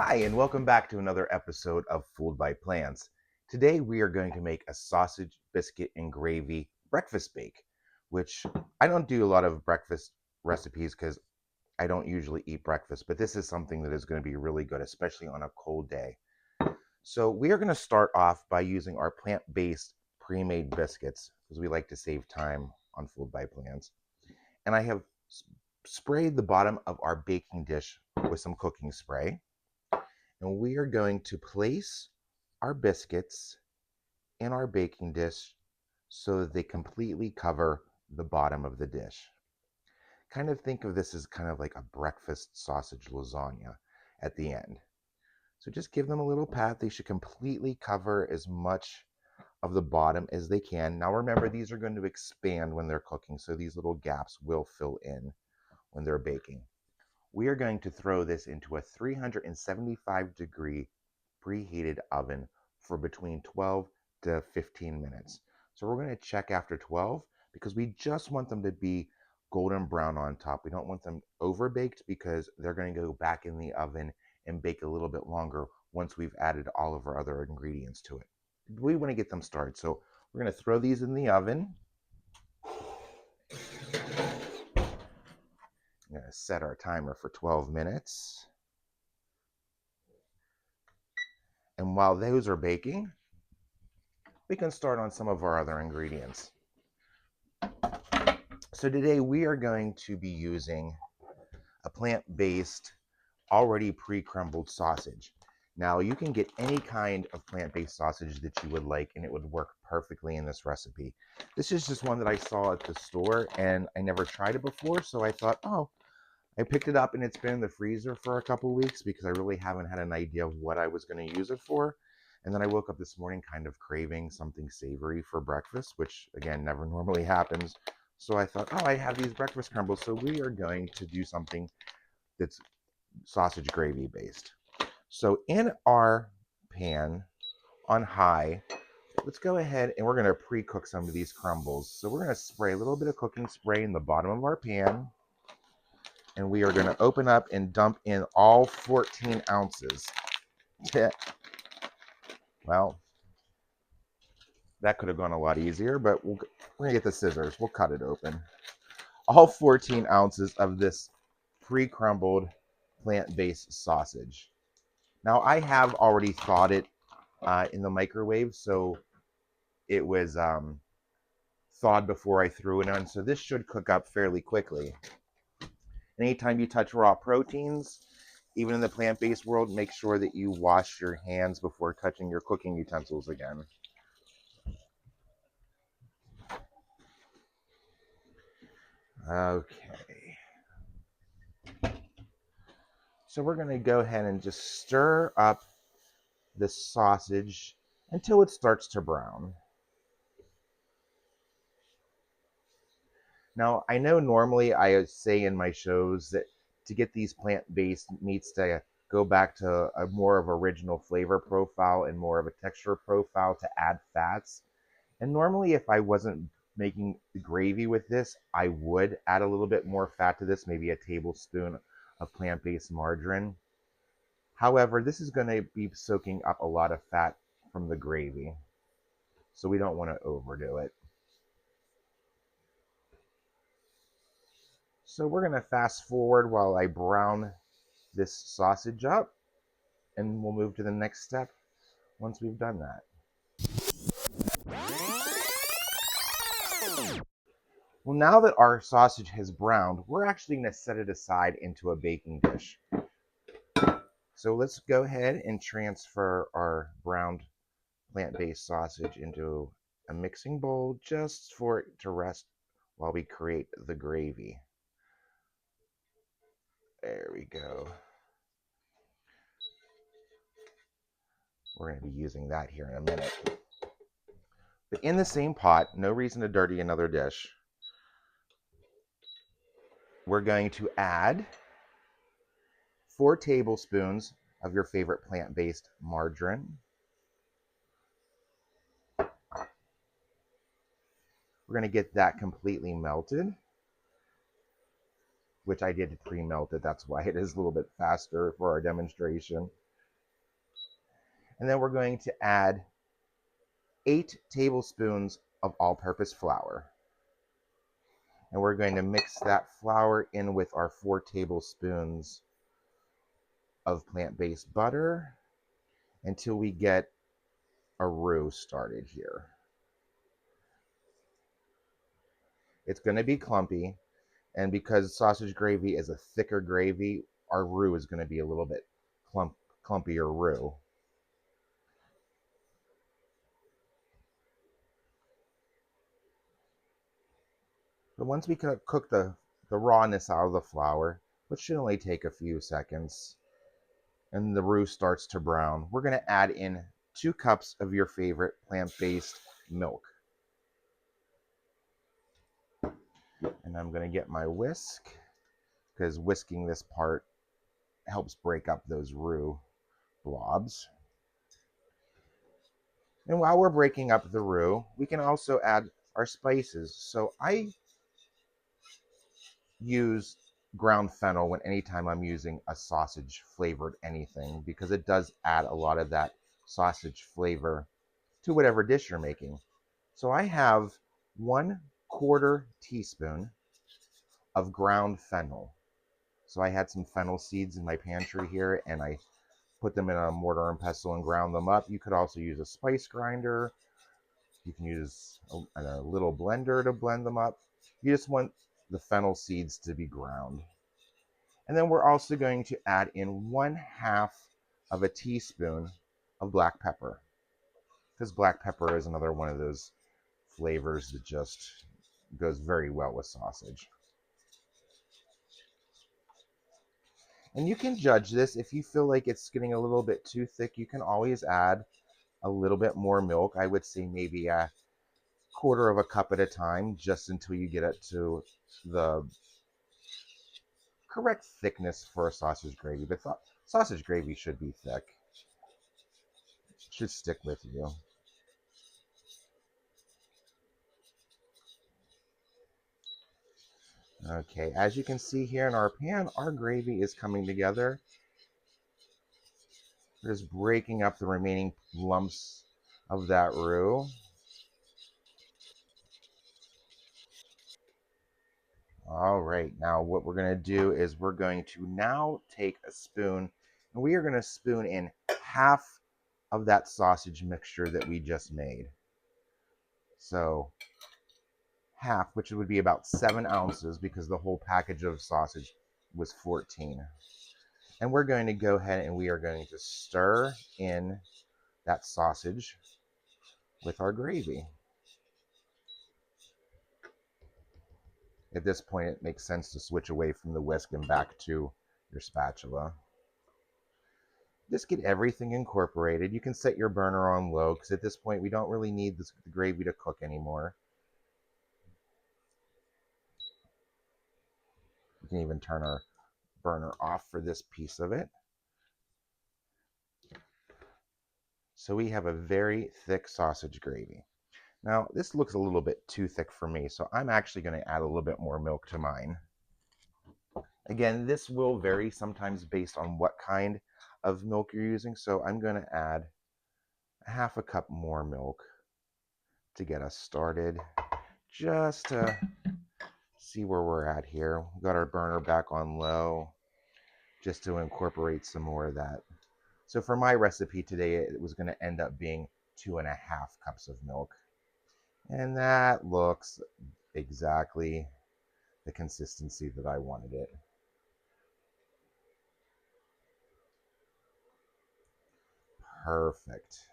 Hi, and welcome back to another episode of Fooled by Plans. Today we are going to make a sausage, biscuit, and gravy breakfast bake, which I don't do a lot of breakfast recipes because I don't usually eat breakfast, but this is something that is going to be really good, especially on a cold day. So we are going to start off by using our plant-based pre-made biscuits because we like to save time on Fooled by Plans. And I have sprayed the bottom of our baking dish with some cooking spray. And we are going to place our biscuits in our baking dish so that they completely cover the bottom of the dish. Kind of think of this as kind of like a breakfast sausage lasagna at the end. So just give them a little pat. They should completely cover as much of the bottom as they can. Now remember, these are going to expand when they're cooking, so these little gaps will fill in when they're baking. We are going to throw this into a 375-degree preheated oven for between 12 to 15 minutes. So we're going to check after 12 because we just want them to be golden brown on top. We don't want them over baked because they're going to go back in the oven and bake a little bit longer once we've added all of our other ingredients to it. We want to get them started. So we're going to throw these in the oven. I'm going to set our timer for 12 minutes. And while those are baking, we can start on some of our other ingredients. So today we are going to be using a plant-based, already pre-crumbled sausage. Now you can get any kind of plant-based sausage that you would like and it would work perfectly in this recipe. This is just one that I saw at the store and I never tried it before, so I thought, oh, I picked it up and it's been in the freezer for a couple weeks because I really haven't had an idea of what I was going to use it for. And then I woke up this morning kind of craving something savory for breakfast, which again, never normally happens. So I thought, oh, I have these breakfast crumbles. So we are going to do something that's sausage gravy based. So in our pan on high, let's go ahead and we're going to pre-cook some of these crumbles. So we're going to spray a little bit of cooking spray in the bottom of our pan. And we are going to open up and dump in all 14 ounces. Well, that could have gone a lot easier, but we're going to get the scissors. We'll cut it open. All 14 ounces of this pre-crumbled plant-based sausage. Now, I have already thawed it in the microwave, so it was thawed before I threw it on, so this should cook up fairly quickly. Anytime you touch raw proteins, even in the plant-based world, make sure that you wash your hands before touching your cooking utensils again. Okay. So we're going to go ahead and just stir up the sausage until it starts to brown. Now, I know normally I say in my shows that to get these plant-based meats to go back to a more of original flavor profile and more of a texture profile to add fats. And normally if I wasn't making gravy with this, I would add a little bit more fat to this, maybe a tablespoon of plant-based margarine. However, this is going to be soaking up a lot of fat from the gravy, so we don't want to overdo it. So we're going to fast forward while I brown this sausage up, and we'll move to the next step once we've done that. Well, now that our sausage has browned, we're actually going to set it aside into a baking dish. So let's go ahead and transfer our browned plant-based sausage into a mixing bowl just for it to rest while we create the gravy. There we go. We're going to be using that here in a minute. But in the same pot, no reason to dirty another dish, we're going to add 4 tablespoons of your favorite plant-based margarine. We're going to get that completely melted, which I did pre-melt it. That's why it is a little bit faster for our demonstration. And then we're going to add 8 tablespoons of all-purpose flour. And we're going to mix that flour in with our 4 tablespoons of plant-based butter until we get a roux started here. It's going to be clumpy, and because sausage gravy is a thicker gravy, our roux is going to be a little bit clumpier roux. But once we cook the rawness out of the flour, which should only take a few seconds, and the roux starts to brown, we're going to add in 2 cups of your favorite plant-based milk. And I'm going to get my whisk, because whisking this part helps break up those roux blobs. And while we're breaking up the roux, we can also add our spices. So I use ground fennel anytime I'm using a sausage flavored anything, because it does add a lot of that sausage flavor to whatever dish you're making. So I have 1/4 teaspoon of ground fennel. So I had some fennel seeds in my pantry here, and I put them in a mortar and pestle and ground them up. You could also use a spice grinder. You can use a little blender to blend them up. You just want the fennel seeds to be ground. And then we're also going to add in 1/2 of a teaspoon of black pepper, because black pepper is another one of those flavors that just goes very well with sausage. And you can judge this. If you feel like it's getting a little bit too thick, you can always add a little bit more milk. I would say maybe a 1/4 of a cup at a time, just until you get it to the correct thickness for a sausage gravy. But sausage gravy should be thick. It should stick with you. Okay, as you can see here in our pan, our gravy is coming together. We're just breaking up the remaining lumps of that roux. All right, now what we're going to do is we're going to now take a spoon, and we are going to spoon in half of that sausage mixture that we just made. So half, which would be about 7 ounces, because the whole package of sausage was 14. And we're going to go ahead and we are going to stir in that sausage with our gravy. At this point, it makes sense to switch away from the whisk and back to your spatula. Just get everything incorporated. You can set your burner on low, because at this point we don't really need the gravy to cook anymore. We can even turn our burner off for this piece of it. So we have a very thick sausage gravy. Now, this looks a little bit too thick for me, so I'm actually going to add a little bit more milk to mine. Again, this will vary sometimes based on what kind of milk you're using, so I'm going to add 1/2 cup more milk to get us started, just to see where we're at here. We've got our burner back on low, just to incorporate some more of that. So for my recipe today, it was going to end up being 2.5 cups of milk. And that looks exactly the consistency that I wanted it. Perfect.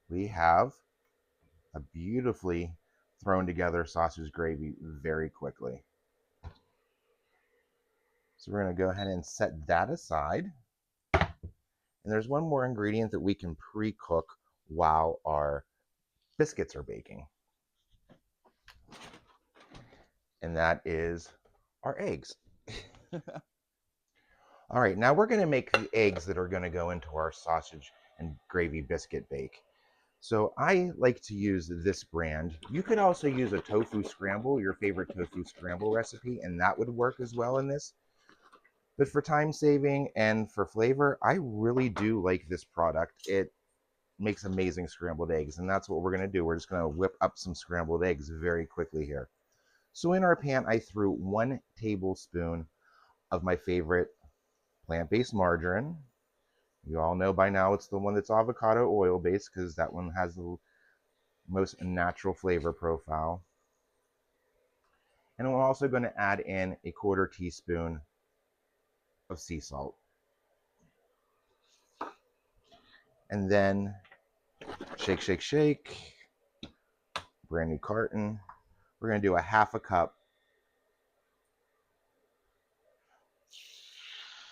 We have a beautifully thrown together sausage gravy very quickly. So we're going to go ahead and set that aside. And there's one more ingredient that we can pre-cook while our biscuits are baking. And that is our eggs. All right, now we're going to make the eggs that are going to go into our sausage and gravy biscuit bake. So I like to use this brand. You could also use a tofu scramble, your favorite tofu scramble recipe, and that would work as well in this. But for time saving and for flavor, I really do like this product. It makes amazing scrambled eggs, and that's what we're going to do. We're just going to whip up some scrambled eggs very quickly here. So in our pan, I threw 1 tablespoon of my favorite plant-based margarine. You all know by now it's the one that's avocado oil based because that one has the most natural flavor profile. And we're also going to add in a 1/4 teaspoon of sea salt. And then shake, shake, shake. Brand new carton. We're going to do a 1/2 cup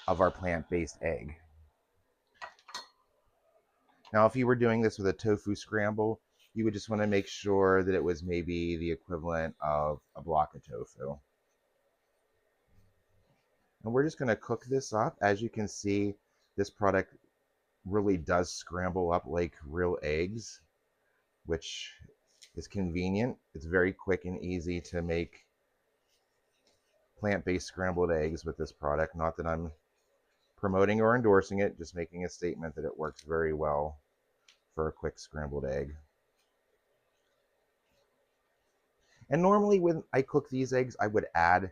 of our plant-based egg. Now, if you were doing this with a tofu scramble, you would just want to make sure that it was maybe the equivalent of a block of tofu. And we're just going to cook this up. As you can see, this product really does scramble up like real eggs, which is convenient. It's very quick and easy to make plant-based scrambled eggs with this product. Not that I'm promoting or endorsing it, just making a statement that it works very well for a quick scrambled egg. And normally when I cook these eggs, I would add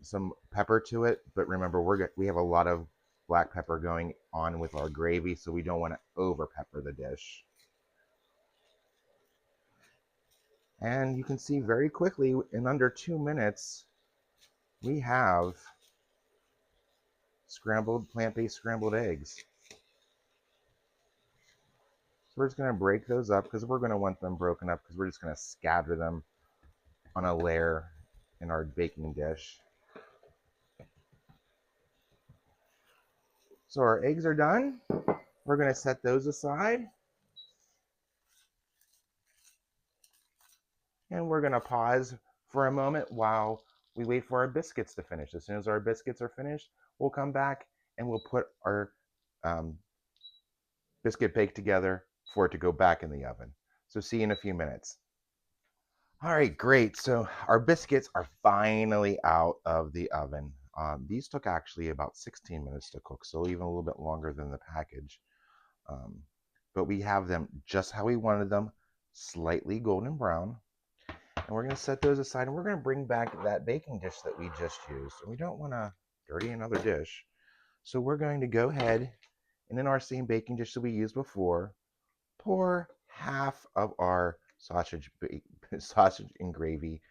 some pepper to it. But remember, we have a lot of black pepper going on with our gravy, so we don't want to over pepper the dish. And you can see very quickly, in under 2 minutes, we have plant-based scrambled eggs. So we're just going to break those up because we're going to want them broken up because we're just going to scatter them on a layer in our baking dish. So our eggs are done. We're going to set those aside. And we're going to pause for a moment while we wait for our biscuits to finish. As soon as our biscuits are finished, we'll come back and we'll put our biscuit bake together for it to go back in the oven. So see you in a few minutes. All right, great. So our biscuits are finally out of the oven. These took actually about 16 minutes to cook, so even a little bit longer than the package. But we have them just how we wanted them, slightly golden brown. And we're going to set those aside, and we're going to bring back that baking dish that we just used. And we don't want to dirty another dish. So we're going to go ahead and in our same baking dish that we used before, pour half of our sausage and gravy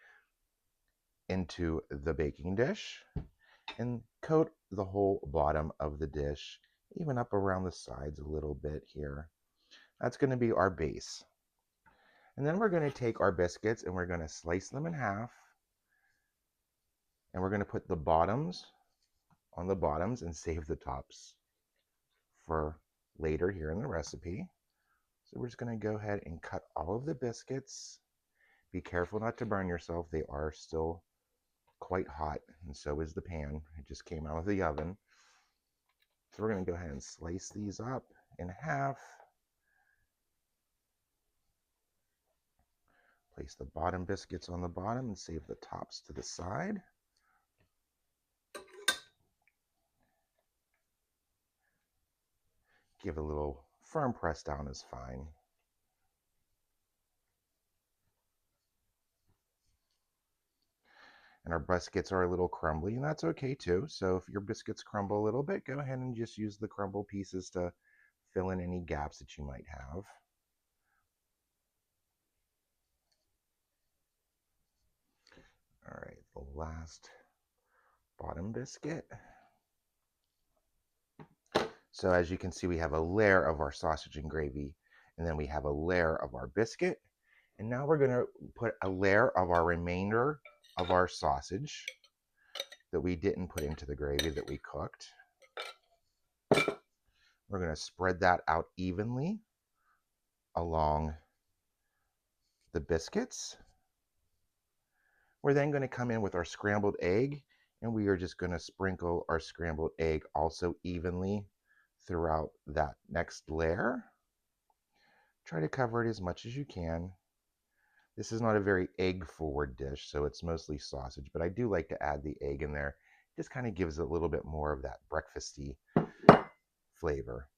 into the baking dish and coat the whole bottom of the dish, even up around the sides a little bit here. That's going to be our base. And then we're going to take our biscuits and we're going to slice them in half. And we're going to put the bottoms on the bottoms and save the tops for later here in the recipe. So we're just going to go ahead and cut all of the biscuits. Be careful not to burn yourself. They are still quite hot, and so is the pan. It just came out of the oven. So we're going to go ahead and slice these up in half. Place the bottom biscuits on the bottom and save the tops to the side. Give a little firm press down is fine. And our biscuits are a little crumbly, and that's okay too. So if your biscuits crumble a little bit, go ahead and just use the crumble pieces to fill in any gaps that you might have. All right, the last bottom biscuit. So as you can see, we have a layer of our sausage and gravy, and then we have a layer of our biscuit. And now we're going to put a layer of our remainder of our sausage that we didn't put into the gravy that we cooked. We're going to spread that out evenly along the biscuits. We're then going to come in with our scrambled egg, and we are just going to sprinkle our scrambled egg also evenly throughout that next layer. Try to cover it as much as you can. This is not a very egg forward dish, so it's mostly sausage, but I do like to add the egg in there Just kind of gives it a little bit more of that breakfasty flavor.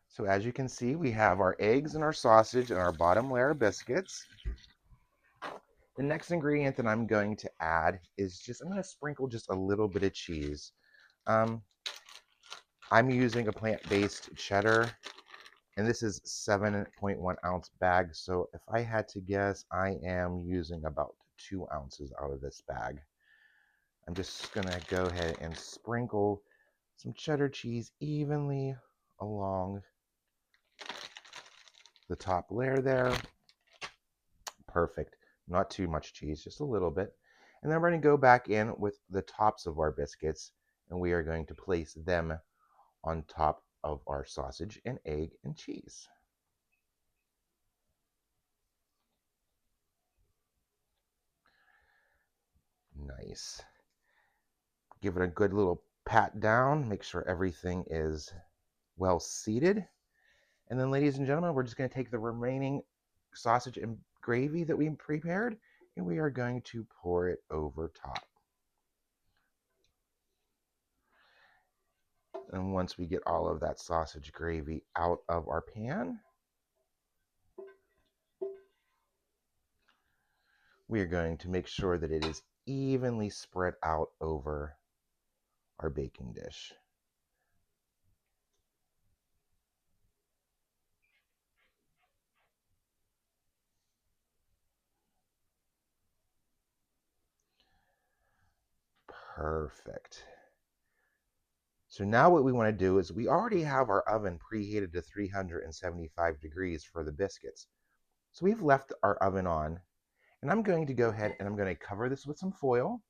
So as you can see, we have our eggs and our sausage and our bottom layer of biscuits. The next ingredient that I'm going to add is I'm going to sprinkle just a little bit of cheese. Um, I'm using a plant-based cheddar, and this is 7.1 ounce bag. So if I had to guess, I am using about 2 ounces out of this bag. I'm just going to go ahead and sprinkle some cheddar cheese evenly along the top layer there. Perfect. Not too much cheese, just a little bit. And then we're going to go back in with the tops of our biscuits, and we are going to place them on top of our sausage and egg and cheese. Nice. Give it a good little pat down, make sure everything is well seated. And then, ladies and gentlemen, we're just going to take the remaining sausage and gravy that we prepared, and we are going to pour it over top. And once we get all of that sausage gravy out of our pan, we are going to make sure that it is evenly spread out over our baking dish. Perfect. So now what we want to do is we already have our oven preheated to 375 degrees for the biscuits. So we've left our oven on, and I'm going to go ahead and I'm going to cover this with some foil.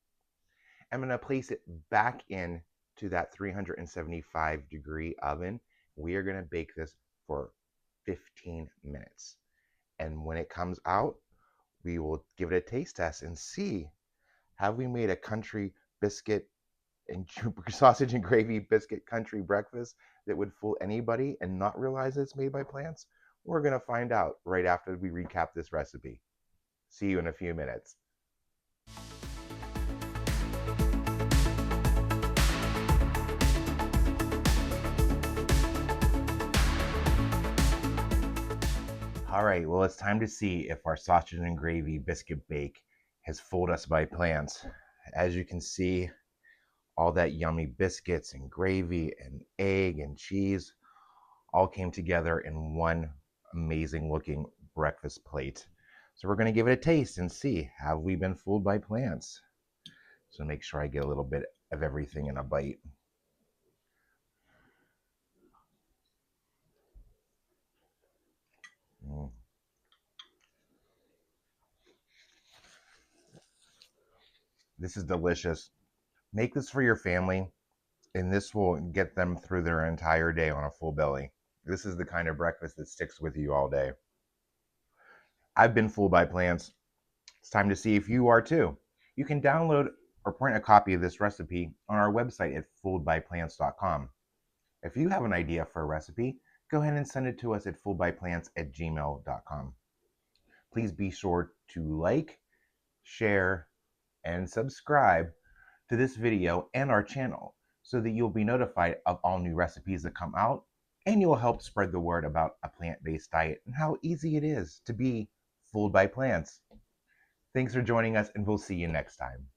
I'm going to place it back in to that 375-degree oven. We are going to bake this for 15 minutes. And when it comes out, we will give it a taste test and see, have we made a country biscuit and sausage and gravy biscuit country breakfast that would fool anybody and not realize it's made by plants? We're going to find out right after we recap this recipe. See you in a few minutes. All right, well, it's time to see if our sausage and gravy biscuit bake has fooled us by plants. As you can see, all that yummy biscuits and gravy and egg and cheese all came together in one amazing looking breakfast plate. So we're going to give it a taste and see, have we been fooled by plants? So make sure I get a little bit of everything in a bite. Mm. This is delicious. Make this for your family, and this will get them through their entire day on a full belly. This is the kind of breakfast that sticks with you all day. I've been fooled by plants. It's time to see if you are too. You can download or print a copy of this recipe on our website at fooledbyplants.com. If you have an idea for a recipe, go ahead and send it to us at fooledbyplants@gmail.com. Please be sure to like, share, and subscribe to this video and our channel so that you'll be notified of all new recipes that come out, and you'll help spread the word about a plant-based diet and how easy it is to be fooled by plants. Thanks for joining us, and we'll see you next time.